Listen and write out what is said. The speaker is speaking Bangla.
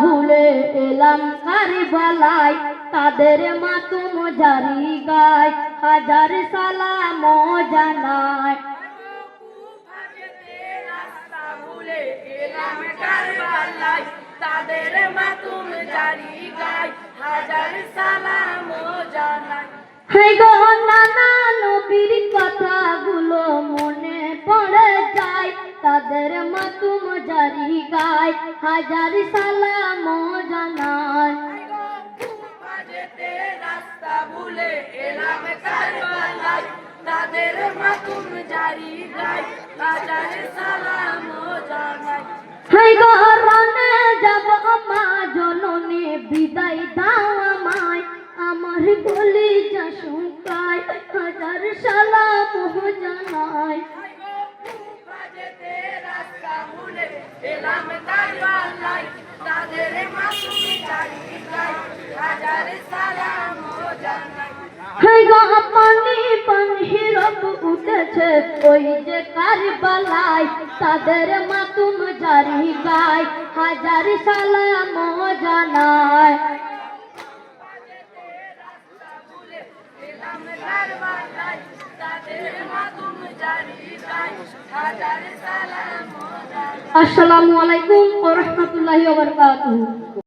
ভুলে এলাম কারবালায়, তাদের মাতুম জারি গায়, হাজার সালাম জানায়। ভুলে এলাম কারবালায়, তাদের মাতুম জারি গায়, হাজার সালাম জানায়। হাই গো নানা নবীর কথাগুলো মনে পড়ে যায়, তাদের মাতুম জারি গায়, হাজার সালাম জানায়। যেতে রাস্তা ভুলে এলাম কারবালায়, তাদের মাতুম জারি গায়, হাজার সালাম জানায়। হাই গো রনে যাব মা জননী, বিদায় দাও আমায়, আমার কলিজা শুকায়, হাজার সালাম জানায়। যেতে রাস্তা ভুলে এলাম কারবালায়, তাদের মাতুম জারি গায়, হাজার সালাম জানায়। হাই গো পানি পানি রব উঠেছে ওই যে কারবালায়, তাদের মাতুম জারি গায়, হাজার সালাম জানায়। আসসালামু আলাইকুম ওয়া রাহমাতুল্লাহি ওয়া বারাকাতুহু।